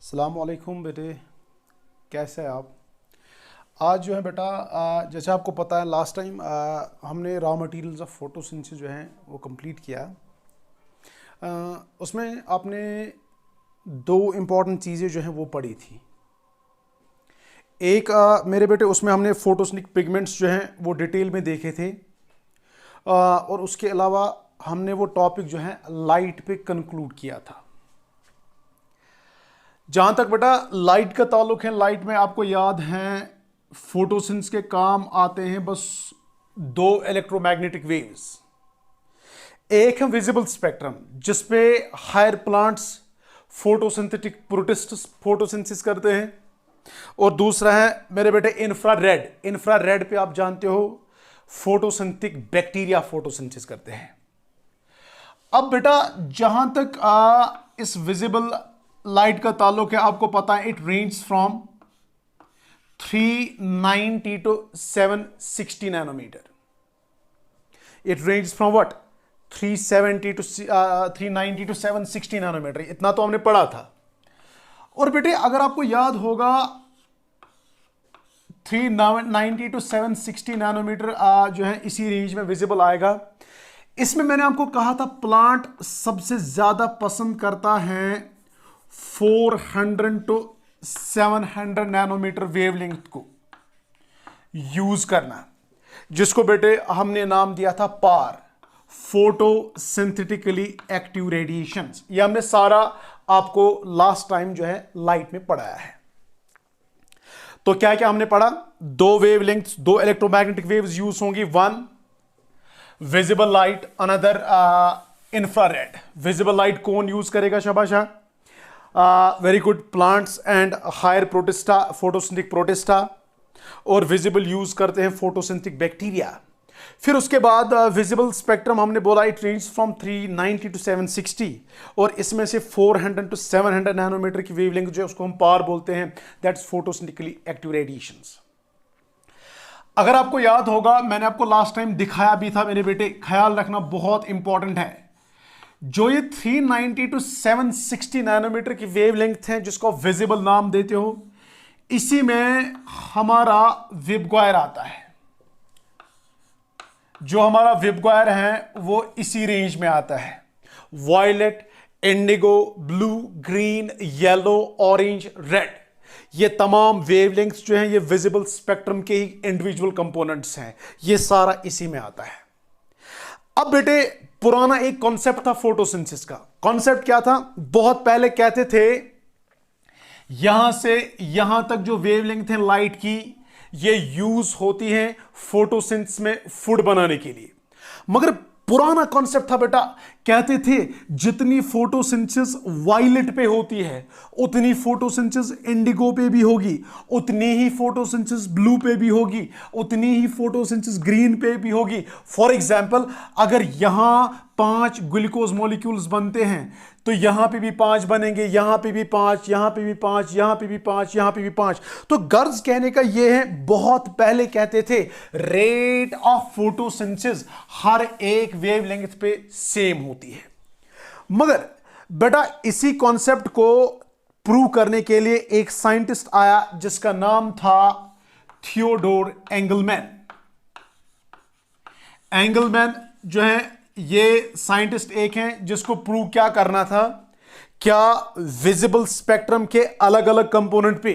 अस्सलामुअलैकुम बेटे, कैसे हैं आप? आज जो है बेटा, जैसे आपको पता है लास्ट टाइम हमने रॉ मटेरियल्स ऑफ फोटोसिंथेसिस जो है वो कंप्लीट किया। उसमें आपने दो इम्पॉर्टेंट चीज़ें जो हैं वो पढ़ी थी। एक मेरे बेटे उसमें हमने फोटोसिंथेटिक पिगमेंट्स जो हैं वो डिटेल में देखे थे, और उसके अलावा हमने वो टॉपिक जो है लाइट पे कंक्लूड किया था। जहाँ तक बेटा लाइट का ताल्लुक है, लाइट में आपको याद है फोटोसिंथेसिस के काम आते हैं बस दो इलेक्ट्रोमैग्नेटिक वेव्स। एक है विजिबल स्पेक्ट्रम जिसपे higher plants photosynthetic protists photosynthesis करते हैं, और दूसरा है मेरे बेटे इंफ्रारेड। इंफ्रारेड पे आप जानते हो फोटोसिंथेटिक बैक्टीरिया फोटोसिंथेसिस करते हैं। अब बेटा जहां तक इस विजिबल लाइट का ताल्लुक है, आपको पता है it range from 390 to 760 nanometre. It range from what 370 to 390 to 760 nanometre. इतना तो हमने पढ़ा था। और बेटे अगर आपको याद होगा 390 टू 760 नैनोमीटर जो है इसी रेंज में विजिबल आएगा। इसमें मैंने आपको कहा था प्लांट सबसे ज्यादा पसंद करता है 400 टू 700 नैनोमीटर वेवलेंथ को यूज करना, जिसको बेटे हमने नाम दिया था पार, फोटोसिंथेटिकली एक्टिव रेडिएशंस। ये हमने सारा आपको लास्ट टाइम जो है लाइट में पढ़ाया है। तो क्या क्या हमने पढ़ा? दो वेवलेंथ्स, दो इलेक्ट्रोमैग्नेटिक वेव्स यूज होंगी, one visible light, another infrared. Visible light कौन यूज करेगा? शाबाश, very good, plants and higher protista, photosynthetic protista. और विजिबल यूज करते हैं फोटोसिंथेटिक बैक्टीरिया। फिर उसके बाद विजिबल स्पेक्ट्रम हमने बोला इट रेंज फ्रॉम 390 टू 760, और इसमें से 400 टू 700 नैनोमीटर की वेवलेंथ जो है उसको हम पार बोलते हैं, दैट्स फोटोसिंथेटिकली एक्टिव रेडिएशंस। अगर आपको याद होगा मैंने आपको लास्ट टाइम दिखाया भी था मेरे बेटे, ख्याल रखना बहुत इंपॉर्टेंट है, जो ये 390 टू 760 नैनोमीटर की वेवलेंथ है जिसको विजिबल नाम देते हो, इसी में हमारा वेवगाइर आता है। जो हमारा वेवगाइर है वो इसी रेंज में आता है। Violet, indigo, blue, green, yellow, orange, red, ये तमाम वेवलेंथ्स जो हैं ये विजिबल स्पेक्ट्रम के ही इंडिविजुअल कंपोनेंट्स हैं। ये सारा इसी में आता है। अब बेटे पुराना एक कॉन्सेप्ट था फोटोसिंथेसिस का। कॉन्सेप्ट क्या था? बहुत पहले कहते थे यहां से यहां तक जो वेवलेंथ है लाइट की, ये यूज होती है फोटोसिंथेसिस में फूड बनाने के लिए। मगर पुराना कॉन्सेप्ट था बेटा, कहते थे जितनी फोटोसिंथेसिस वायलेट पे होती है उतनी फोटोसिंथेसिस इंडिगो पे भी होगी, उतनी ही फोटोसिंथेसिस ब्लू पे भी होगी, उतनी ही फोटोसिंथेसिस ग्रीन पे भी होगी। फॉर एग्जांपल अगर यहां 5 ग्लूकोज मॉलिक्यूल्स बनते हैं तो यहां पे भी 5 बनेंगे, यहां पे भी 5, यहां पे भी 5, यहां पे भी 5, यहां पे भी 5। तो गर्ज कहने का यह है, बहुत पहले कहते थे रेट ऑफ फोटोसिंथेसिस हर एक वेवलेंथ पे सेम होती है। मगर बेटा इसी कॉन्सेप्ट को प्रूव करने के लिए एक साइंटिस्ट आया जिसका नाम था थियोडोर एंगलमैन। एंगलमैन जो है ये साइंटिस्ट एक हैं जिसको प्रूव क्या करना था, क्या विजिबल स्पेक्ट्रम के अलग अलग कंपोनेंट पे,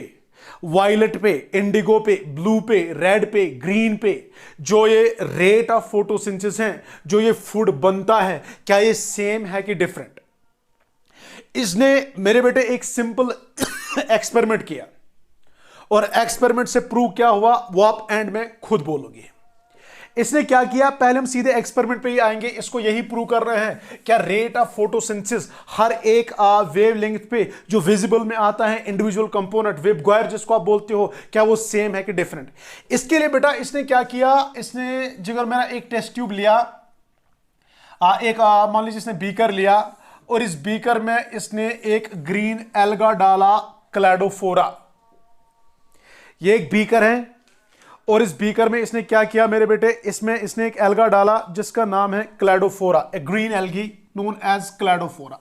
वायलेट पे, इंडिगो पे, ब्लू पे, रेड पे, ग्रीन पे, जो ये रेट ऑफ फोटोसिंथेसिस है, जो ये फूड बनता है, क्या ये सेम है कि डिफरेंट। इसने मेरे बेटे एक सिंपल एक्सपेरिमेंट किया, और एक्सपेरिमेंट से प्रूव क्या हुआ वो आप एंड में खुद बोलोगे। इसने क्या किया, पहले हम सीधे एक्सपेरिमेंट पे ही आएंगे। इसको यही प्रूव कर रहे हैं क्या रेट ऑफ फोटोसिंथेसिस हर एक वेवलेंथ पे जो विजिबल में आता है इंडिविजुअल कंपोनेंट, वेवगाइर जिसको आप बोलते हो, क्या वो सेम है कि डिफरेंट। इसके लिए बेटा इसने क्या किया, इसने जिगर मेरा एक टेस्ट ट्यूब लिया, एक मान लीजिए इसने बीकर लिया, और इस बीकर में इसने एक ग्रीन एल्गा डाला, क्लैडोफोरा। ये एक बीकर है, और इस बीकर में इसने क्या किया मेरे बेटे, इसमें इसने एक एल्गा डाला जिसका नाम है Cladophora, a green algae known as Cladophora.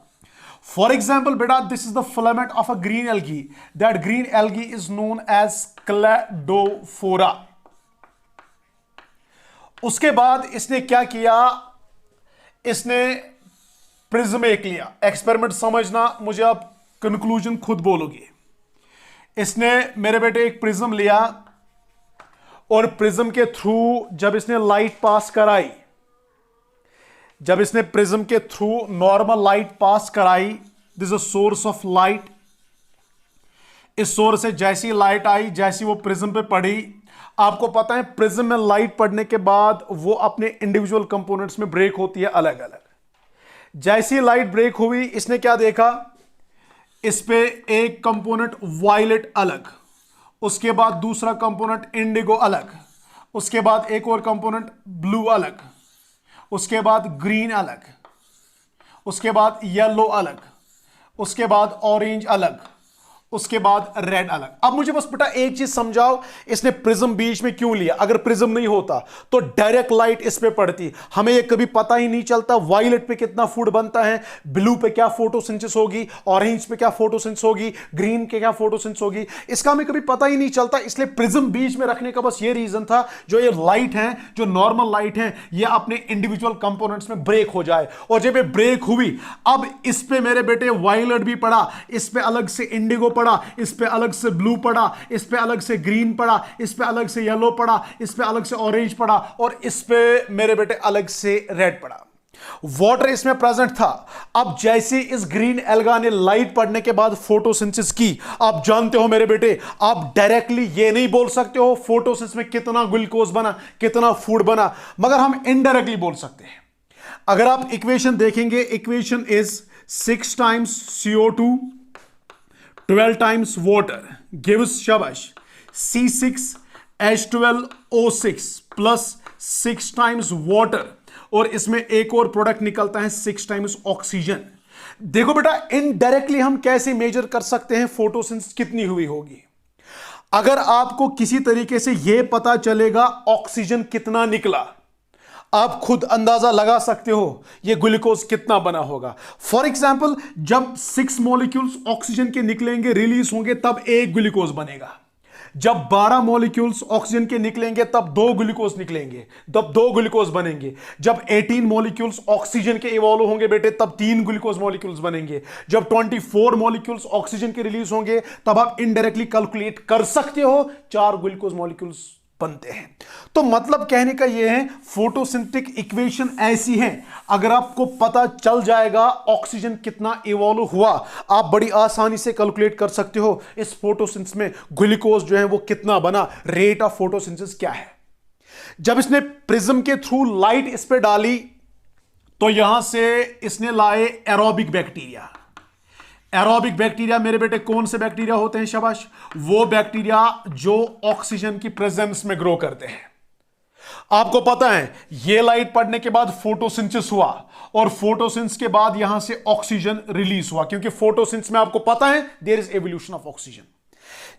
For example बेटा, this is the filament of a green algae, that green algae is known as Cladophora. उसके बाद इसने क्या किया, इसने प्रिज्म एक लिया। एक्सपेरिमेंट समझना, मुझे आप कंक्लूजन खुद बोलोगे। इसने मेरे बेटे एक प्रिज्म लिया और प्रिज्म के थ्रू जब इसने लाइट पास कराई, जब इसने प्रिज्म के थ्रू नॉर्मल लाइट पास कराई, this is a source of light. इस सोर्स से जैसी लाइट आई, जैसी वो प्रिज्म पे पड़ी, आपको पता है प्रिज्म में लाइट पड़ने के बाद वो अपने इंडिविजुअल कंपोनेंट्स में ब्रेक होती है अलग अलग। जैसी लाइट ब्रेक हुई, इसने क्या देखा, इस पे एक कंपोनेंट वायलेट अलग, उसके बाद दूसरा कंपोनेंट इंडिगो अलग, उसके बाद एक और कंपोनेंट ब्लू अलग, उसके बाद ग्रीन अलग, उसके बाद येलो अलग, उसके बाद ऑरेंज अलग, उसके बाद रेड अलग। अब मुझे बस बेटा एक चीज समझाओ, इसने प्रिज्म बीच में क्यों लिया? अगर प्रिज्म नहीं होता तो डायरेक्ट लाइट इस पे पड़ती, हमें ये कभी पता ही नहीं चलता वायलेट पे कितना फूड बनता है, ब्लू पे क्या फोटोसिंथेसिस होगी, ऑरेंज पे क्या फोटोसिंथेसिस होगी, ग्रीन के क्या फोटोसिंथेसिस होगी, इसका हमें कभी पता ही नहीं चलता। इसलिए प्रिज्म बीच में रखने का बस ये रीजन था, जो ये लाइट है, जो नॉर्मल लाइट है, ये अपने इंडिविजुअल कंपोनेंट्स में ब्रेक हो जाए। और जब ये ब्रेक हुई, अब इस पे मेरे बेटे वायलेट भी पड़ा, इस पे अलग से इंडिगो पड़ा, इस पे अलग से ब्लू पड़ा, इस पे अलग से ग्रीन पड़ा, इस पे अलग से येलो पड़ा, इस पे अलग से ऑरेंज पड़ा, और इस पे मेरे बेटे अलग से रेड पड़ा। वाटर इसमें प्रेजेंट था। अब जैसे इस ग्रीन एल्गा ने लाइट पड़ने के बाद फोटोसिंथेसिस की, आप जानते हो मेरे बेटे, आप डायरेक्टली ये नहीं बोल सकते हो फोटोसिंथेसिस में कितना ग्लूकोज बना, कितना फूड बना, मगर हम इनडायरेक्टली बोल सकते हैं। अगर आप इक्वेशन देखेंगे, equation is 6 times CO2 12 times water gives shabash C6H12O6 plus 6 times water, और इसमें एक और प्रोडक्ट निकलता है 6 times ऑक्सीजन। देखो बेटा, इनडायरेक्टली हम कैसे मेजर कर सकते हैं फोटोसिंथेसिस कितनी हुई होगी। अगर आपको किसी तरीके से यह पता चलेगा ऑक्सीजन कितना निकला, आप खुद अंदाजा लगा सकते हो ये ग्लूकोज कितना बना होगा। फॉर एग्जाम्पल, जब 6 मॉलिक्यूल्स ऑक्सीजन के निकलेंगे, रिलीज होंगे, तब एक ग्लूकोज बनेगा। जब 12 मॉलिक्यूल्स ऑक्सीजन के निकलेंगे, तब 2 ग्लूकोज निकलेंगे, तब 2 ग्लूकोज बनेंगे। जब 18 मॉलिक्यूल्स ऑक्सीजन के इवॉल्व होंगे बेटे, तब 3 ग्लूकोज मॉलिक्यूल्स बनेंगे। जब 24 मॉलिक्यूल्स ऑक्सीजन के रिलीज होंगे, तब आप इनडायरेक्टली कैलकुलेट कर सकते हो 4 ग्लूकोज मॉलिक्यूल्स बनते हैं। तो मतलब कहने का यह है, फोटोसिंथेटिक इक्वेशन ऐसी है, अगर आपको पता चल जाएगा ऑक्सीजन कितना इवॉल्व हुआ, आप बड़ी आसानी से कैलकुलेट कर सकते हो इस फोटोसिंथेसिस में ग्लूकोज जो है वो कितना बना, रेट ऑफ फोटोसिंथेसिस क्या है। जब इसने प्रिज्म के थ्रू लाइट इस पे डाली, तो यहां से इसने लाए एरोबिक बैक्टीरिया। एरोबिक बैक्टीरिया मेरे बेटे कौन से बैक्टीरिया होते हैं? शाबाश, वो बैक्टीरिया जो ऑक्सीजन की प्रेजेंस में ग्रो करते हैं। आपको पता है ये लाइट पड़ने के बाद फोटोसिंथेसिस हुआ, और फोटोसिंथेसिस के बाद यहां से ऑक्सीजन रिलीज हुआ, क्योंकि फोटोसिंथेसिस में आपको पता है there is evolution of oxygen.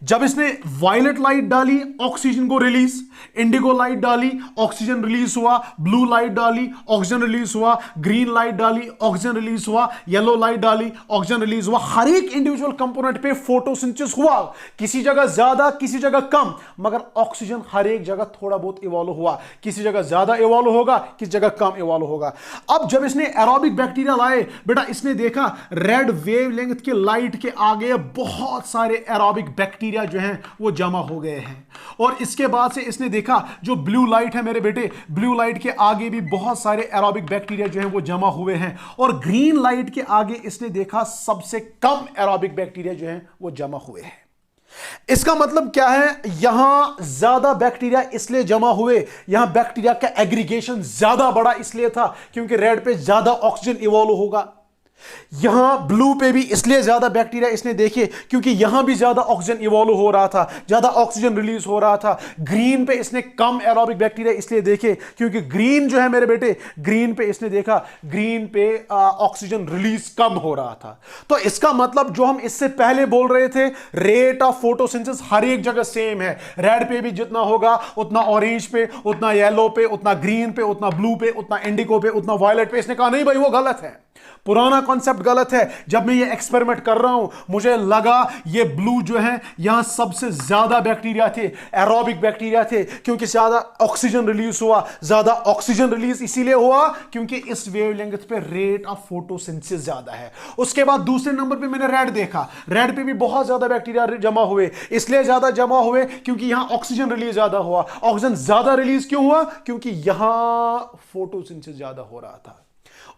जब इसने वायलेट लाइट डाली, ऑक्सीजन को रिलीज, इंडिगो लाइट डाली, ऑक्सीजन रिलीज हुआ, ब्लू लाइट डाली, ऑक्सीजन रिलीज हुआ, ग्रीन लाइट डाली, ऑक्सीजन रिलीज हुआ, येलो लाइट डाली, ऑक्सीजन रिलीज हुआ। हर एक इंडिविजुअल कंपोनेंट पे फोटोसिंथेसिस हुआ, किसी जगह ज्यादा, किसी जगह कम, मगर ऑक्सीजन हर एक जगह थोड़ा बहुत इवॉल्व हुआ। किसी जगह ज्यादा इवॉल्व होगा, किसी जगह कम इवॉल्व होगा। अब जब इसने एरोबिक बैक्टीरिया लाए बेटा, इसने देखा रेड वेवलेंथ के लाइट के आगे बहुत सारे एरोबिक बैक्टीरिया जो हैं वो जमा हो गए हैं, और इसके बाद से इसने देखा जो ब्लू लाइट है मेरे बेटे, ब्लू लाइट के आगे भी बहुत सारे एरोबिक बैक्टीरिया जो हैं वो जमा हुए हैं, और ग्रीन लाइट के आगे इसने देखा सबसे कम एरोबिक बैक्टीरिया जो हैं वो जमा हुए हैं। इसका मतलब क्या है? यहां ज्यादा बैक्टीरिया इसलिए जमा हुए, यहां बैक्टीरिया का एग्रीगेशन ज्यादा बड़ा इसलिए था क्योंकि रेड पे ज्यादा ऑक्सीजन इवॉल्व होगा। यहां ब्लू पे भी इसलिए ज्यादा बैक्टीरिया इसने देखे क्योंकि यहां भी ज्यादा ऑक्सीजन इवॉल्व हो रहा था, ज्यादा ऑक्सीजन रिलीज हो रहा था। ग्रीन पे इसने कम एरोबिक बैक्टीरिया इसलिए देखे क्योंकि ग्रीन जो है मेरे बेटे, ग्रीन पे इसने देखा ग्रीन पे ऑक्सीजन रिलीज कम हो रहा था। तो इसका मतलब जो हम इससे पहले बोल रहे थे, रेट ऑफ फोटोसिंथेसिस हर एक जगह सेम है। रेड पे भी जितना होगा उतना ऑरेंज पे, उतना येलो पे, उतना ग्रीन पे, उतना ब्लू पे, उतना इंडिगो पे, उतना वायलेट पे। इसने कहा नहीं भाई वो गलत है, पुराना कॉन्सेप्ट गलत है। जब मैं ये एक्सपेरिमेंट कर रहा हूं मुझे लगा ये ब्लू जो है यहां सबसे ज्यादा बैक्टीरिया थे, एरोबिक बैक्टीरिया थे, क्योंकि ज्यादा ऑक्सीजन रिलीज हुआ। ज्यादा ऑक्सीजन रिलीज इसीलिए हुआ क्योंकि इस वेवलेंथ पे रेट ऑफ फोटोसिंथेसिस ज्यादा है। उसके बाद दूसरे नंबर पे मैंने रेड देखा, रेड पे भी बहुत ज्यादा बैक्टीरिया जमा हुए, इसलिए ज्यादा जमा हुए क्योंकि यहां ऑक्सीजन रिलीज ज्यादा हुआ। ऑक्सीजन ज्यादा रिलीज क्यों हुआ? क्योंकि यहां फोटोसिंथेसिस ज्यादा हो रहा था।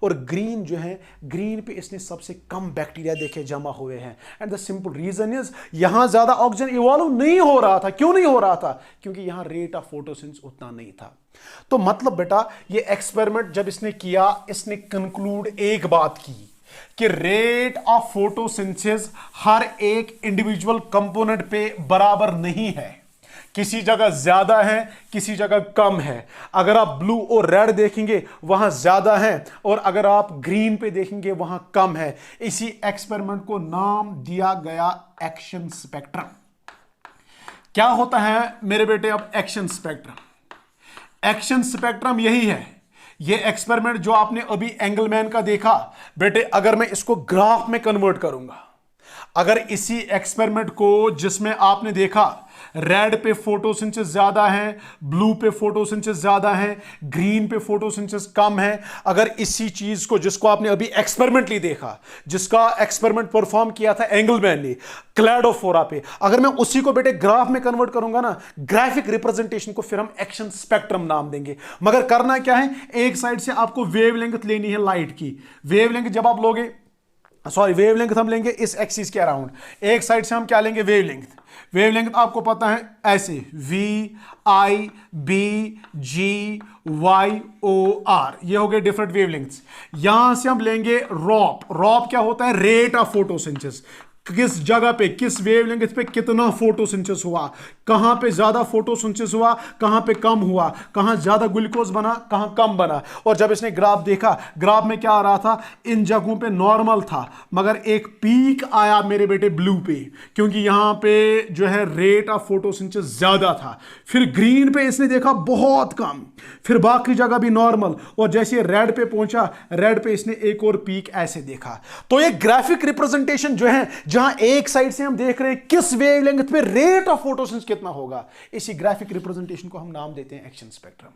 और ग्रीन जो है, ग्रीन पे इसने सबसे कम बैक्टीरिया देखे जमा हुए हैं। And the simple reason is यहां ज्यादा ऑक्सीजन इवॉल्व नहीं हो रहा था। क्यों नहीं हो रहा था? क्योंकि यहां रेट ऑफ फोटोसिंथेसिस उतना नहीं था। तो मतलब बेटा ये एक्सपेरिमेंट जब इसने किया, इसने कंक्लूड एक बात की कि रेट ऑफ फोटोसिंथेसिस हर एक इंडिविजुअल कंपोनेंट पे बराबर नहीं है। किसी जगह ज्यादा है, किसी जगह कम है। अगर आप ब्लू और रेड देखेंगे वहां ज्यादा है, और अगर आप ग्रीन पे देखेंगे वहां कम है। इसी एक्सपेरिमेंट को नाम दिया गया एक्शन स्पेक्ट्रम। क्या होता है मेरे बेटे अब एक्शन स्पेक्ट्रम? एक्शन स्पेक्ट्रम यही है। ये एक्सपेरिमेंट जो आपने अभी एंगलमैन का देखा बेटे, अगर मैं इसको ग्राफ में कन्वर्ट करूंगा, अगर इसी एक्सपेरिमेंट को जिसमें आपने देखा रेड पे फोटोसिंथेसिस ज्यादा है, ब्लू पे फोटोसिंथेसिस ज्यादा है, ग्रीन पे फोटोसिंथेसिस कम है, अगर इसी चीज को जिसको आपने अभी एक्सपेरिमेंटली देखा, जिसका एक्सपेरिमेंट परफॉर्म किया था एंगलमैन ने क्लैडोफोरा पे, अगर मैं उसी को बेटे ग्राफ में कन्वर्ट करूंगा ना, ग्राफिक रिप्रेजेंटेशन को फिर हम एक्शन स्पेक्ट्रम नाम देंगे। मगर करना क्या है, एक साइड से आपको वेवलेंथ लेनी है लाइट की। वेवलेंथ जब आप लोगे, सॉरी वेवलेंथ हम लेंगे इस एक्सिस के अराउंड, एक साइड से हम क्या लेंगे वेवलेंथ। वेवलेंथ आपको पता है ऐसे VIBGYOR, ये हो गए डिफरेंट वेवलेंथ्स। यहां से हम लेंगे रॉप। रॉप क्या होता है? Rate of photosynthesis. किस जगह पे, किस वेवलेंथ पे कितना फोटोसिंथेसिस हुआ, कहां पे ज्यादा फोटोसिंथेसिस हुआ, कहां पे कम हुआ, कहां ज्यादा ग्लूकोज बना, कहां कम बना। और जब इसने ग्राफ देखा, ग्राफ में क्या आ रहा था, इन जगहों पे नॉर्मल था, मगर एक पीक आया मेरे बेटे ब्लू पे, क्योंकि यहां पे जो है रेट ऑफ फोटोसिंथेसिस ज्यादा था। फिर ग्रीन पे इसने देखा बहुत कम, फिर बाकी जगह भी नॉर्मल, और जैसे रेड पे पहुंचा, रेड पे इसने एक और पीक ऐसे देखा। तो ये ग्राफिक रिप्रेजेंटेशन जो है, जहां एक साइड से हम देख रहे हैं किस वेवलेंथ पे रेट ऑफ फोटोसिंथेसिस कितना होगा, इसी ग्राफिक रिप्रेजेंटेशन को हम नाम देते हैं एक्शन स्पेक्ट्रम।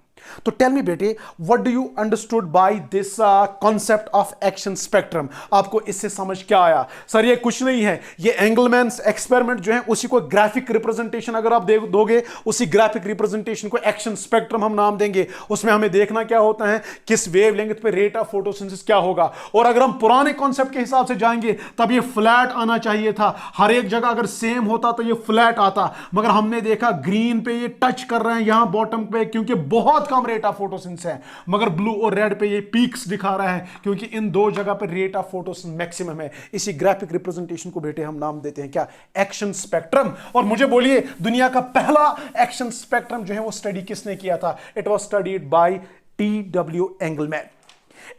तो टेल मी बेटे, what do you understood by this concept of action spectrum? आपको इससे समझ क्या आया? सर ये कुछ नहीं है, ये एंगलमैन्स एक्सपेरिमेंट जो है उसी को ग्राफिक रिप्रेजेंटेशन अगर आप दोगे, उसी ग्राफिक रिप्रेजेंटेशन को एक्शन स्पेक्ट्रम हम नाम देंगे। उसमें हमें देखना क्या होता है, किस वेवलेंथ पे रेट ऑफ फोटोसिंथेसिस क्या होगा। और अगर हम पुराने कॉन्सेप्ट के हिसाब से जाएंगे तब ये फ्लैट आना चाहिए था, हर एक जगह अगर सेम होता तो ये फ्लैट आता, मगर हमने देखा ग्रीन पे ये टच कर रहे हैं यहां बॉटम पे, क्योंकि बहुत कम रेट ऑफ फोटोसिंथेसिस है, मगर ब्लू और रेड पे ये पीक्स दिखा रहा है क्योंकि इन दो जगह पे रेट ऑफ फोटोसिंथेसिस मैक्सिमम है। इसी ग्राफिक रिप्रेजेंटेशन को बेटे हम नाम देते हैं क्या? Action spectrum. और मुझे बोलिए, दुनिया का पहला एक्शन स्पेक्ट्रम जो है वो स्टडी किसने किया था? It was studied by TW Engelmann.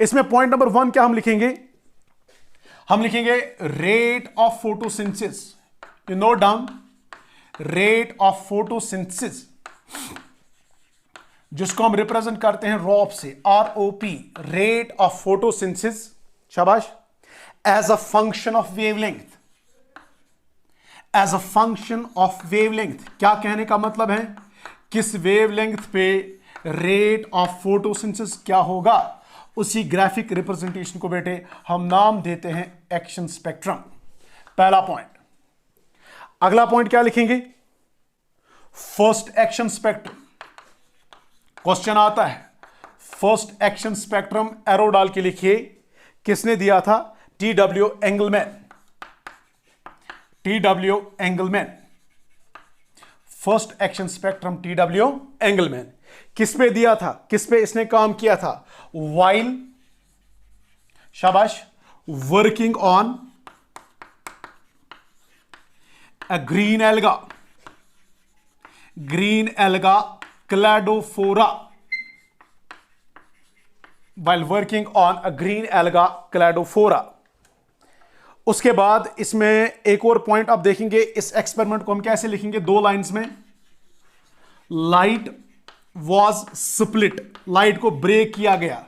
इसमें पॉइंट नंबर 1 क्या हम लिखेंगे? हम लिखेंगे rate of photosynthesis. You note down rate of photosynthesis, जिसको हम रिप्रेजेंट करते हैं रॉप से, ROP, रेट ऑफ फोटोसिंथेसिस, शाबाश, as a function of wavelength. As a function of wavelength क्या कहने का मतलब है? किस वेवलेंथ पे रेट ऑफ फोटोसिंथेसिस क्या होगा, उसी ग्राफिक रिप्रेजेंटेशन को बेटे हम नाम देते हैं एक्शन स्पेक्ट्रम। पहला पॉइंट। अगला पॉइंट क्या लिखेंगे? First action spectrum. क्वेश्चन आता है, फर्स्ट एक्शन स्पेक्ट्रम एरो डाल के लिखिए, किसने दिया था? TW Engelmann. TW Engelmann, first action spectrum TW Engelmann. किस पे दिया था, किस पे इसने काम किया था? वाइल, शाबाश, working on a green alga Cladophora, while working on a green alga Cladophora. उसके बाद इसमें एक और पॉइंट आप देखेंगे, इस एक्सपेरिमेंट को हम कैसे लिखेंगे? 2 लाइंस में, लाइट वॉज स्प्लिट, लाइट को ब्रेक किया गया।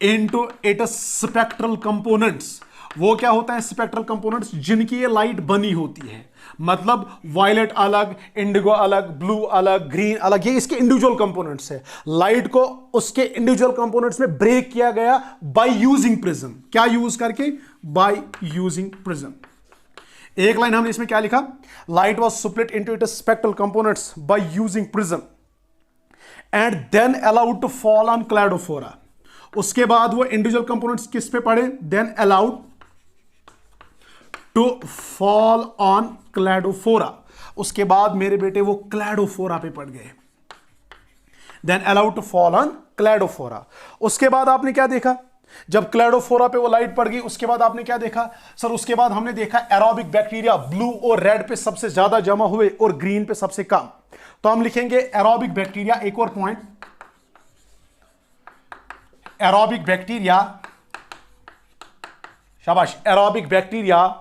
Into its spectral components. वो क्या होता है स्पेक्ट्रल कंपोनेंट्स? जिनकी ये लाइट बनी होती है। मतलब वायलेट अलग, इंडिगो अलग, ब्लू अलग, ग्रीन अलग, ये इसके इंडिविजुअल कंपोनेंट्स है। लाइट को उसके इंडिविजुअल कंपोनेंट्स में ब्रेक किया गया बाय यूजिंग प्रिज्म। क्या यूज करके? By using prism. एक लाइन हमने इसमें क्या लिखा? Light was split into its spectral components by using prism and then allowed to fall on Cladophora. उसके बाद वो इंडिविजुअल कंपोनेंट्स किस पे पड़े? Then allowed to fall on Cladophora. उसके बाद मेरे बेटे वो क्लैडोफोरा पे पड़ गए। Then allowed to fall on Cladophora. उसके बाद आपने क्या देखा? जब क्लैडोफोरा पे वो लाइट पड़ गई, उसके बाद आपने क्या देखा सर? उसके बाद हमने देखा एरोबिक बैक्टीरिया ब्लू और रेड पे सबसे ज्यादा जमा हुए और ग्रीन पे सबसे कम। तो हम लिखेंगे एरोबिक बैक्टीरिया। एक और पॉइंट, एरोबिक बैक्टीरिया, शाबाश, aerobic bacteria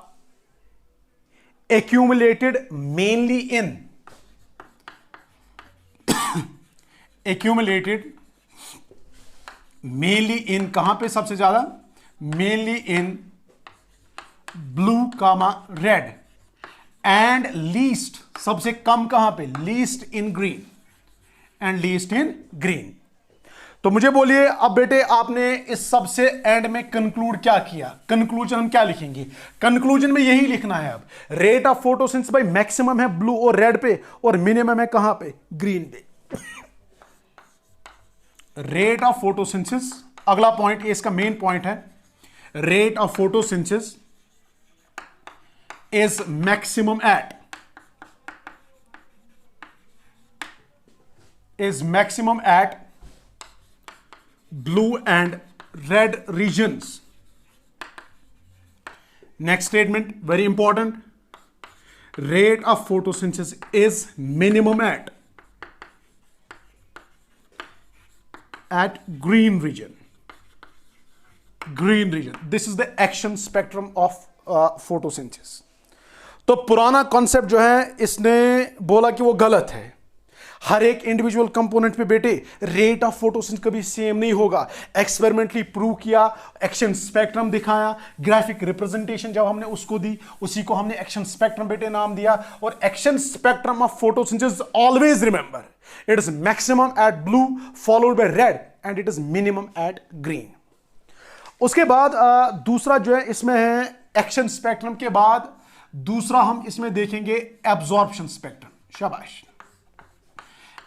accumulated mainly in कहां पे सबसे ज्यादा? mainly in blue comma red and least, सबसे कम कहां पे? Least in green and least in green. तो मुझे बोलिए अब बेटे आपने इस सब से एंड में कंक्लूड क्या किया? कंक्लूजन हम क्या लिखेंगे? कंक्लूजन में यही लिखना है। अब रेट ऑफ फोटोसिंथेसिस भाई मैक्सिमम है ब्लू और रेड पे और मिनिमम है कहां पे? ग्रीन पे। रेट ऑफ फोटोसिंथेसिस, अगला पॉइंट, ये इसका मेन पॉइंट है। Rate of photosynthesis is maximum at blue and red regions. Next statement, very important. Rate of photosynthesis is minimum at green region. Green region. This is the action spectrum of photosynthesis. तो पुराना concept जो है इसने बोला कि वो गलत है। हर एक इंडिविजुअल कंपोनेंट पे बेटे रेट ऑफ फोटोसिंथेसिस कभी सेम नहीं होगा। एक्सपेरिमेंटली प्रूव किया, एक्शन स्पेक्ट्रम दिखाया, ग्राफिक रिप्रेजेंटेशन जब हमने उसको दी, उसी को हमने एक्शन स्पेक्ट्रम बेटे नाम दिया। और action spectrum of photosynthesis always remember it is maximum at blue followed by red and it is minimum at green. उसके बाद दूसरा जो है इसमें है एक्शन स्पेक्ट्रम के बाद दूसरा हम इसमें देखेंगे एब्जॉर्प्शन स्पेक्ट्रम। शाबाश।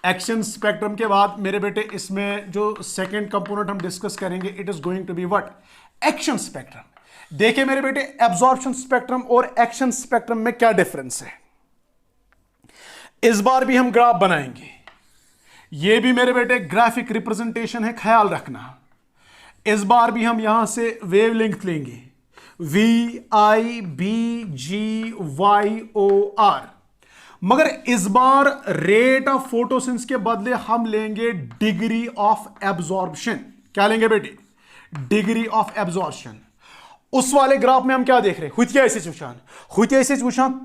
एक्शन स्पेक्ट्रम के बाद मेरे बेटे इसमें जो सेकंड कंपोनेंट हम डिस्कस करेंगे it is going to be what? Action spectrum. देखिए मेरे बेटे एब्जॉर्प्शन स्पेक्ट्रम और एक्शन स्पेक्ट्रम में क्या डिफरेंस है। इस बार भी हम ग्राफ बनाएंगे, ये भी मेरे बेटे ग्राफिक रिप्रेजेंटेशन है, ख्याल रखना। इस बार भी हम यहां से वेवलेंथ लेंगे VIBGYOR, मगर इस बार रेट ऑफ फोटोसिंथेसिस के बदले हम लेंगे डिग्री ऑफ एब्जॉर्प्शन। क्या लेंगे बेटे? Degree of absorption. उस वाले ग्राफ में हम क्या देख रहे हैं? हुत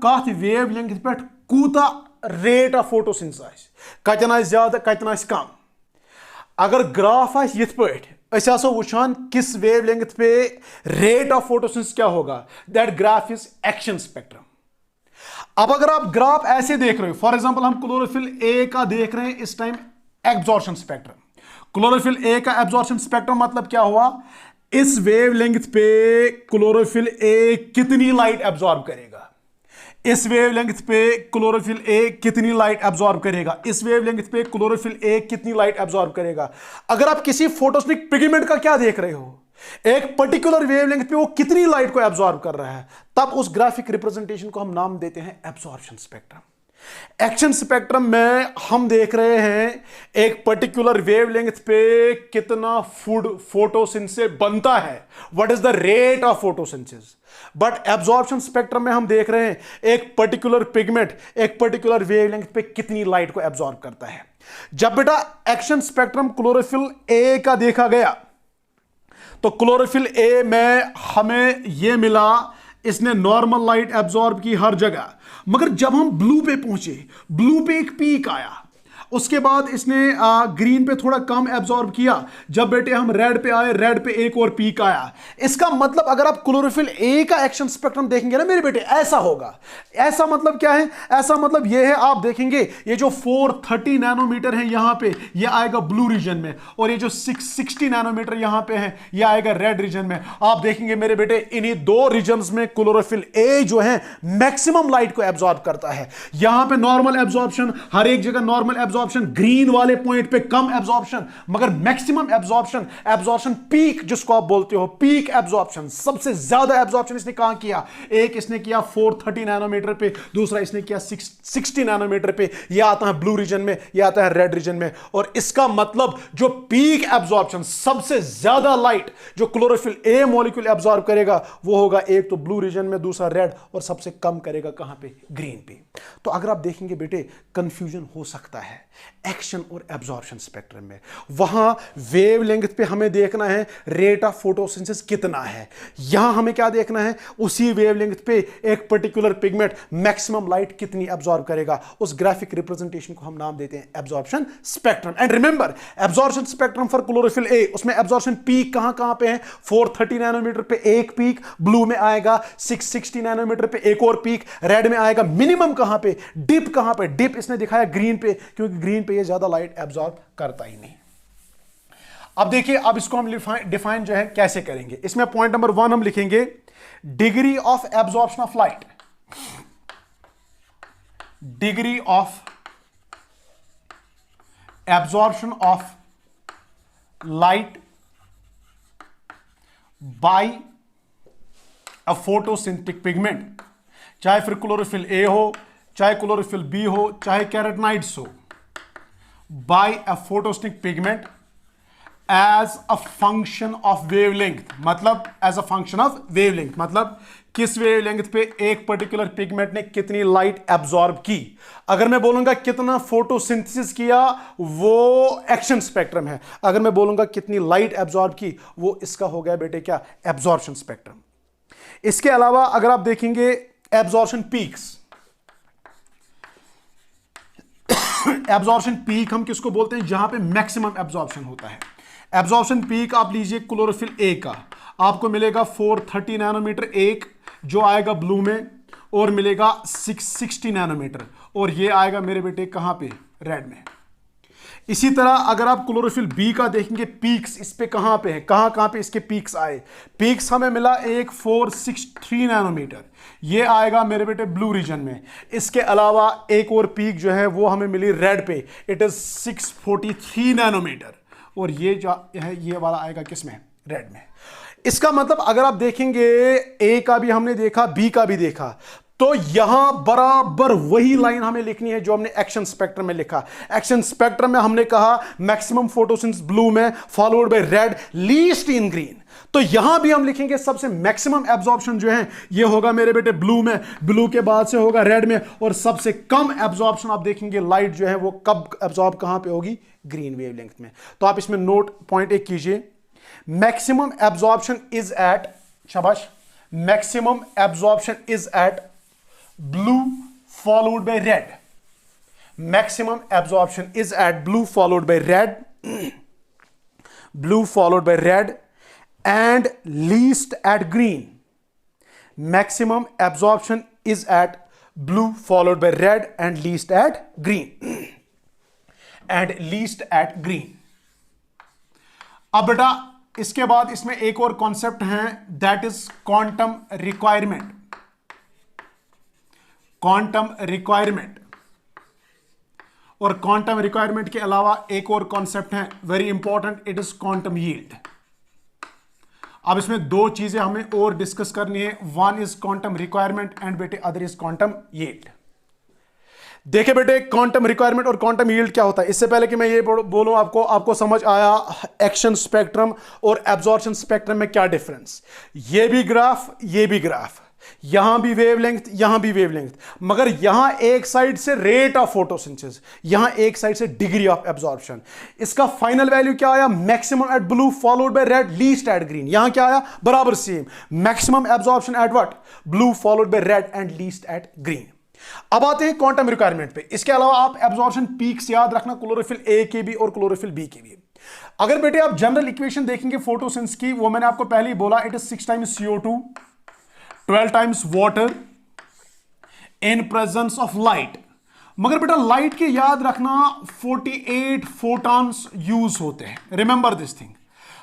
कत वेवलेंथ पे कूता रेट ऑफ फोटोसिंथेसिस, कतन ज्यादा कतन कम। अगर ग्राफ आस यिथ पट वुचान किस वेवलेंथ पे रेट ऑफ फोटोसिंथेसिस क्या होगा, that graph is action spectrum. अब अगर आप ग्राफ ऐसे देख रहे हो, फॉर एग्जांपल हम क्लोरोफिल ए का देख रहे हैं इस time absorption spectrum. Chlorophyll A का एब्जॉर्प्शन स्पेक्ट्रम मतलब क्या हुआ? इस वेवलेंथ पे क्लोरोफिल ए कितनी लाइट एब्जॉर्ब करेगा, इस वेवलेंथ पे क्लोरोफिल ए कितनी लाइट एब्जॉर्ब करेगा, इस वेवलेंथ पे क्लोरोफिल ए कितनी लाइट एब्जॉर्ब करेगा। अगर आप किसी फोटोसिंथेटिक पिगमेंट का क्या देख रहे हो, एक पर्टिकुलर वेवलेंथ पे वो कितनी लाइट को एब्जॉर्ब कर रहा है, तब उस ग्राफिक रिप्रेजेंटेशन को हम नाम देते हैं एब्जॉर्प्शन स्पेक्ट्रम। एक्शन स्पेक्ट्रम में हम देख रहे हैं एक पर्टिकुलर वेवलेंथ पे कितना फूड फोटोसिंथेसिस से बनता है, what is the rate of photosynthesis. But absorption spectrum में हम देख रहे हैं एक पर्टिकुलर पिगमेंट एक पर्टिकुलर वेवलेंथ पे कितनी लाइट को एब्जॉर्ब करता है। जब बेटा एक्शन स्पेक्ट्रम क्लोरोफिल ए का देखा गया तो क्लोरोफिल ए में हमें यह मिला, इसने नॉर्मल लाइट एब्जॉर्ब की हर जगह। मगर जब हम ब्लू पे पहुंचे, ब्लू पे एक पीक आया उसके बाद इसने ग्रीन पे थोड़ा कम एब्जॉर्ब किया। जब बेटे हम रेड पे आए, रेड पे एक और पीक आया। इसका मतलब अगर आप क्लोरोफिल ए का एक्शन स्पेक्ट्रम देखेंगे ना मेरे बेटे, ऐसा होगा। ऐसा मतलब क्या है? ऐसा मतलब यह है, आप देखेंगे ये जो 430 नैनोमीटर है यहां पे, ये आएगा ब्लू रीजन में, और ये जो 660 नैनोमीटर यहां पे है ये आएगा रेड रीजन में। आप देखेंगे मेरे बेटे इन्हीं दो रीजन्स में क्लोरोफिल ए जो है मैक्सिमम लाइट को एब्जॉर्ब करता है। यहां पे नॉर्मल एब्जॉर्प्शन, हर एक जगह नॉर्मल एब्जॉर्प्शन, ग्रीन वाले पॉइंट पे कम एब्जॉर्प्शन, मगर मैक्सिमम एब्जॉर्प्शन, एब्जॉर्प्शन पीक जिसको आप बोलते हो, पीक एब्जॉर्प्शन, सबसे ज्यादा एब्जॉर्प्शन इसने कहां किया? एक इसने किया 430 नैनोमीटर पे, दूसरा इसने किया 60 नैनोमीटर पे। यह आता है ब्लू रीजन में, यह आता है रेड रीजन में। और इसका मतलब जो पीक एब्जॉर्प्शन, सबसे ज्यादा लाइट जो क्लोरोफिल ए मॉलिक्यूल एब्जॉर्ब करेगा वो होगा एक तो ब्लू रीजन में, दूसरा रेड, और सबसे कम करेगा कहां पे? ग्रीन पे। तो अगर आप देखेंगे बेटे कंफ्यूजन हो सकता है एक्शन और एब्जॉर्प्शन स्पेक्ट्रम में। वहां वेवलेंथ पे हमें देखना है रेट ऑफ फोटोसिंथेसिस कितना है, यहां हमें क्या देखना है? उसी वेवलेंथ पे एक पर्टिकुलर पिगमेंट मैक्सिमम लाइट कितनी एब्जॉर्ब करेगा। उस ग्राफिक रिप्रेजेंटेशन को हम नाम देते हैं absorption spectrum. And remember, absorption spectrum for chlorophyll a, उसमें एब्जॉर्प्शन पीक कहां कहां पे है? 430 नैनोमीटर पे एक पीक, ब्लू में आएगा 660 नैनोमीटर पे एक और पीक, रेड में आएगा मिनिमम कहां पे? डिप कहां पे? डिप इसने दिखाया ग्रीन पे, क्योंकि ग्रीन पे ये ज्यादा लाइट एब्जॉर्ब करता ही नहीं। अब देखिए, अब इसको हम डिफाइन जो है कैसे करेंगे। इसमें पॉइंट नंबर 1 हम लिखेंगे degree of absorption of light. Degree of absorption of light by a photosynthetic pigment, चाहे फिर क्लोरोफिल ए हो, चाहे क्लोरोफिल बी हो, चाहे कैरोटीनॉइड्स हो, by a photosynthetic pigment as a function of wavelength. मतलब as a function of wavelength, मतलब किस वेवलेंथ पे एक पर्टिकुलर पिगमेंट ने कितनी लाइट एब्जॉर्ब की। अगर मैं बोलूंगा कितना फोटोसिंथेसिस किया, वो एक्शन स्पेक्ट्रम है। अगर मैं बोलूंगा कितनी लाइट एब्जॉर्ब की, वो इसका हो गया बेटे क्या? Absorption spectrum. इसके अलावा अगर आप देखेंगे एब्जॉर्प्शन पीक्स, एब्जॉर्प्शन पीक हम किसको बोलते हैं? जहां पे मैक्सिमम एब्जॉर्प्शन होता है। एब्जॉर्प्शन पीक आप लीजिए क्लोरोफिल ए का, आपको मिलेगा 430 नैनोमीटर एक, जो आएगा ब्लू में, और मिलेगा 660 नैनोमीटर, और ये आएगा मेरे बेटे कहां पे? रेड में। इसी तरह अगर आप क्लोरोफिल बी का देखेंगे पीक्स, इस पे कहां पे है? कहां पे इसके पीक्स आए? पीक्स हमें मिला एक 463 नैनोमीटर, ये आएगा मेरे बेटे ब्लू रीजन में। इसके अलावा एक और पीक जो है वो हमें मिली रेड पे, इट इज 643 नैनोमीटर, और ये जो है ये वाला आएगा किसमें? रेड में। इसका मतलब अगर आप देखेंगे ए का भी हमने देखा, बी का भी देखा, तो यहां बराबर वही लाइन हमें लिखनी है जो हमने एक्शन स्पेक्ट्रम में लिखा। एक्शन स्पेक्ट्रम में हमने कहा मैक्सिमम फोटोसिंथेसिस ब्लू में, followed by red, least in green. तो यहां भी हम लिखेंगे सबसे मैक्सिमम एब्जॉर्प्शन जो है ये होगा मेरे बेटे ब्लू में, ब्लू के बाद से होगा रेड में, और सबसे कम एब्जॉर्प्शन आप देखेंगे लाइट जो है वो कब एब्जॉर्ब कहां पे होगी? ग्रीन वेवलेंथ में। तो आप इसमें नोट पॉइंट एक कीजिए, मैक्सिमम एब्जॉर्प्शन इज एट, शाबाश, maximum absorption is at blue followed by red. Maximum absorption is at blue followed by red, blue followed by red, and least at green. Maximum absorption is at blue followed by red and least at green. And least at green. अब बेटा इसके बाद इसमें एक और concept है, that is quantum requirement. Quantum requirement, और quantum requirement के अलावा एक और कॉन्सेप्ट है very important, it is quantum yield. अब इसमें दो चीजें हमें और डिस्कस करनी है, one is quantum requirement and बेटे अदर इज क्वांटम यील्ड। देखिए बेटे क्वांटम रिक्वायरमेंट और क्वांटम यील्ड क्या होता है। इससे पहले कि मैं ये बोलूं आपको समझ आया एक्शन स्पेक्ट्रम और एब्जॉर्प्शन स्पेक्ट्रम में क्या डिफरेंस। ये भी ग्राफ, ये भी ग्राफ, यहां भी वेवलेंथ, यहां भी वेवलेंथ, मगर यहां एक साइड से रेट ऑफ फोटोसिंथेसिस, यहां एक साइड से डिग्री ऑफ एब्जॉर्प्शन। इसका फाइनल वैल्यू क्या आया? Maximum at blue followed by red, least at green. यहां क्या आया? बराबर same, maximum absorption at what? Blue followed by red and least at green. अब आते हैं क्वांटम रिक्वायरमेंट पे। इसके अलावा आप एब्जॉर्प्शन पीक्स याद रखना, क्लोरोफिल ए के भी और क्लोरोफिल बी के भी। अगर बेटे आप जनरल इक्वेशन देखेंगे फोटोसिंथेसिस की, वो मैंने आपको पहले ही बोला, it is 6 times CO2, 12 times water in presence of light. मगर बेटा लाइट के याद रखना 48 फोटॉन्स यूज होते हैं। रिमेंबर दिस थिंग,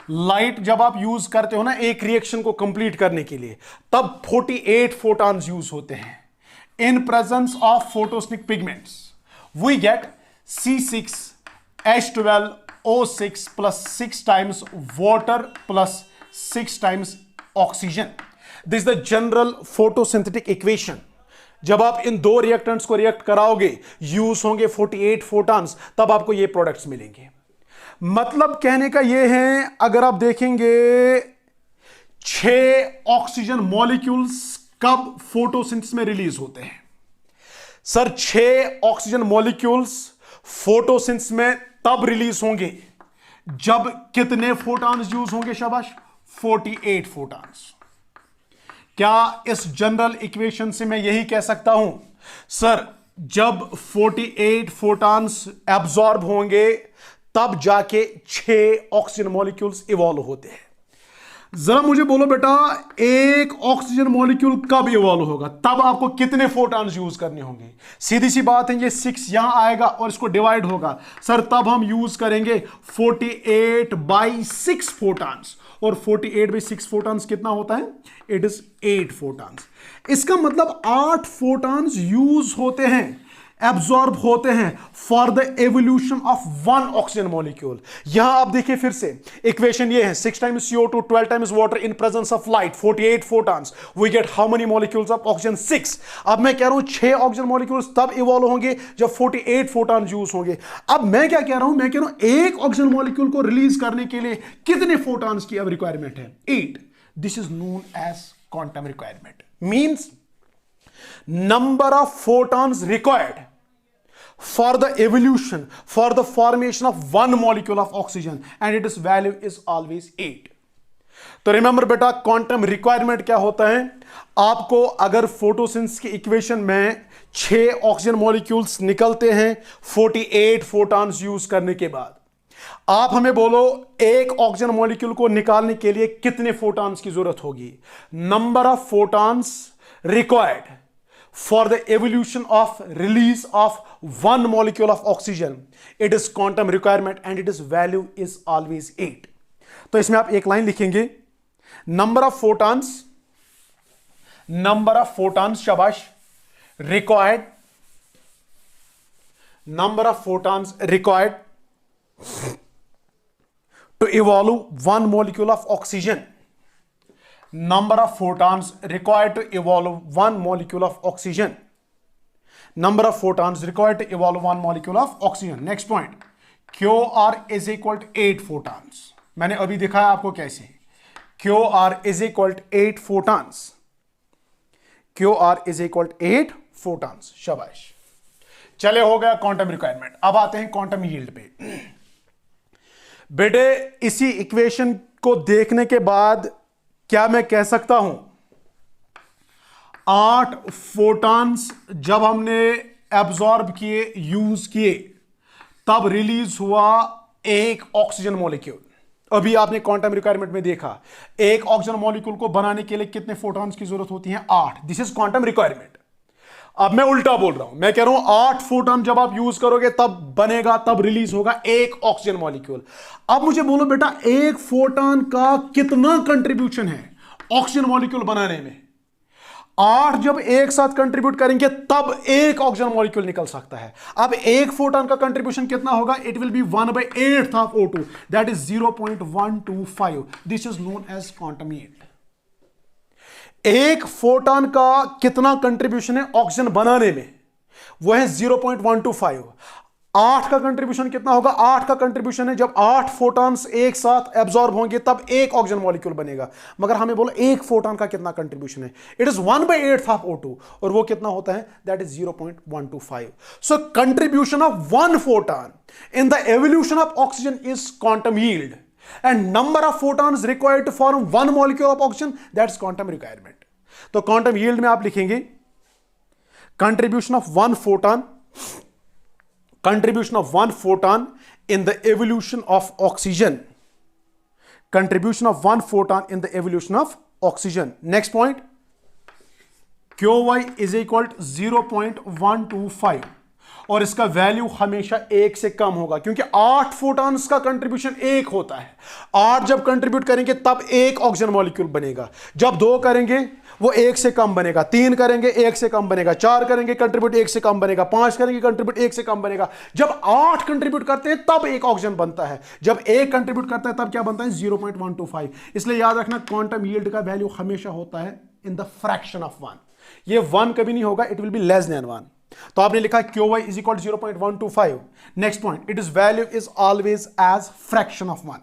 लाइट जब आप यूज करते हो ना एक रिएक्शन को कंप्लीट करने के लिए, तब 48 फोटॉन्स यूज होते हैं। In presence of photosynthetic pigments we get C6H12O6 plus 6 times water plus 6 times oxygen. This the general photosynthetic equation. जब आप इन दो रिएक्टेंट्स को रिएक्ट कराओगे, यूज होंगे 48 फोटॉन्स, तब आपको ये प्रोडक्ट्स मिलेंगे। मतलब कहने का ये है, अगर आप देखेंगे 6 ऑक्सीजन मॉलिक्यूल्स कब फोटोसिंथेसिस में रिलीज होते हैं? सर 6 ऑक्सीजन मॉलिक्यूल्स फोटोसिंथेसिस में तब रिलीज होंगे जब कितने फोटॉन्स यूज होंगे? शाबाश, 48 फोटॉन्स। क्या इस जनरल इक्वेशन से मैं यही कह सकता हूं सर जब 48 फोटॉन्स एब्जॉर्ब होंगे तब जाके 6 ऑक्सीजन मॉलिक्यूल्स इवॉल्व होते हैं? जरा मुझे बोलो बेटा, एक ऑक्सीजन मॉलिक्यूल कब इवॉल्व होगा? तब आपको कितने फोटॉन्स यूज करने होंगे? सीधी सी बात है, ये 6 यहां आएगा और इसको डिवाइड होगा सर, तब हम यूज करेंगे 48/6 फोटॉन्स। और 48/6 फोटॉन्स कितना होता है? It is 8 photons. इसका मतलब 8 फोटॉन्स यूज होते हैं, एब्जॉर्ब होते हैं for the evolution of 1 oxygen molecule. यहां आप देखिए फिर से इक्वेशन ये है, 6 times CO2, 12 times water in presence of light, 48 photons, we get how many molecules of oxygen? 6। अब मैं कह रहा हूं 6 ऑक्सीजन मॉलिक्यूल्स तब इवॉल्व होंगे जब 48 फोटॉन यूज होंगे। अब मैं क्या कह रहा हूं? मैं कह रहा हूं एक ऑक्सीजन मॉलिक्यूल को रिलीज करने के लिए कितने फोटॉन्स की अब रिक्वायरमेंट है? 8। This is known as quantum requirement. Means number of photons required for the evolution, for the formation of 1 molecule of oxygen, and its value is always 8. तो remember बेटा, क्वांटम रिक्वायरमेंट क्या होता है? आपको अगर फोटोसिंथेसिस की equation में 6 oxygen molecules निकलते हैं 48 फोटॉन्स यूज करने के बाद, आप हमें बोलो एक ऑक्सीजन मॉलिक्यूल को निकालने के लिए कितने फोटॉन्स की जरूरत होगी? Number of photons required for the evolution of release of 1 molecule of oxygen, it is quantum requirement and its value is always 8. तो इसमें आप एक लाइन लिखेंगे, number of photons शाबाश required, number of photons required to evolve 1 molecule of oxygen. Number of photons required to evolve 1 molecule of oxygen. Number of photons required to evolve 1 molecule of oxygen. Next point, QR is equal to 8 photons. मैंने अभी दिखाया आपको कैसे। QR is equal to 8 photons. QR is equal to 8 photons. शाबाश, चले हो गया quantum requirement. अब आते हैं क्वांटम यील्ड पे। बेटे इसी इक्वेशन को देखने के बाद क्या मैं कह सकता हूं 8 फोटॉन्स जब हमने एब्जॉर्ब किए, यूज किए, तब रिलीज हुआ एक ऑक्सीजन मॉलिक्यूल। अभी आपने क्वांटम रिक्वायरमेंट में देखा एक ऑक्सीजन मॉलिक्यूल को बनाने के लिए कितने फोटॉन्स की जरूरत होती है? 8। This is quantum requirement. अब मैं उल्टा बोल रहा हूं, मैं कह रहा हूं 8 फोटॉन जब आप यूज करोगे तब बनेगा, तब रिलीज होगा एक ऑक्सीजन मॉलिक्यूल। अब मुझे बोलो बेटा, एक फोटॉन का कितना कंट्रीब्यूशन है ऑक्सीजन मॉलिक्यूल बनाने में? 8 जब एक साथ कंट्रीब्यूट करेंगे तब एक ऑक्सीजन मॉलिक्यूल निकल सकता है। अब एक फोटॉन का कंट्रीब्यूशन कितना होगा? It will be 1/8 of O2, that is 0.125। This is known as quantum yield. एक फोटॉन का कितना कंट्रीब्यूशन है ऑक्सीजन बनाने में? वो है 0.125। 8 का कंट्रीब्यूशन कितना होगा? 8 का कंट्रीब्यूशन है जब 8 फोटॉन्स एक साथ एब्जॉर्ब होंगे तब एक ऑक्सीजन मॉलिक्यूल बनेगा। मगर हमें बोलो एक फोटॉन का कितना कंट्रीब्यूशन है? इट इज 1/8 ऑफ O2, और वो कितना होता है? That is 0.125। So contribution of 1 photon in the evolution of oxygen is quantum yield, and number of photons required to form 1 molecule of oxygen, that's quantum requirement. तो quantum yield में आप लिखेंगे contribution of one photon in the evolution of oxygen. Contribution of one photon in the evolution of oxygen. Next point, QY is equal to 0.125 और इसका value हमेशा 1 से कम होगा क्योंकि 8 फोटॉन्स का कंट्रीब्यूशन 1 होता है। 8 जब कंट्रीब्यूट करेंगे तब 1 ऑक्सीजन मॉलिक्यूल बनेगा, जब 2 करेंगे वो 1 से कम बनेगा, 3 करेंगे 1 से कम बनेगा, 4 करेंगे कंट्रीब्यूट 1 से कम बनेगा, 5 करेंगे कंट्रीब्यूट 1 से कम बनेगा। जब 8 कंट्रीब्यूट करते हैं तब 1 ऑक्सीजन बनता है, जब 1 कंट्रीब्यूट करता है तब क्या बनता है 0.125। इसलिए याद रखना क्वांटम यील्ड का वैल्यू हमेशा होता है इन द फ्रैक्शन ऑफ 1। ये 1 कभी नहीं होगा, it will be less than 1। तो आपने लिखा QY is equal 0.125। Next point, it is value is always as fraction of 1।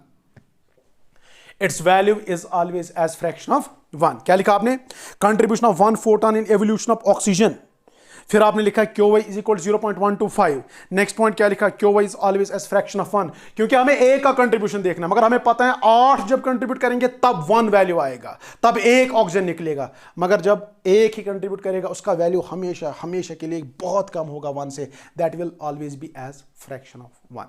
Its value is always as fraction of 1। क्या लिखा आपने? Contribution of 1 photon in evolution of oxygen. फिर आपने लिखा QY is equal 0.125। Next point क्या लिखा? QY is always as fraction of 1, क्योंकि हमें A का कंट्रीब्यूशन देखना है, मगर हमें पता है 8 जब कंट्रीब्यूट करेंगे तब 1 वैल्यू आएगा, तब 1 ऑक्सीजन निकलेगा। मगर जब 1 ही कंट्रीब्यूट करेगा उसका वैल्यू हमेशा हमेशा के लिए बहुत कम होगा 1 से, that will always be as fraction of 1।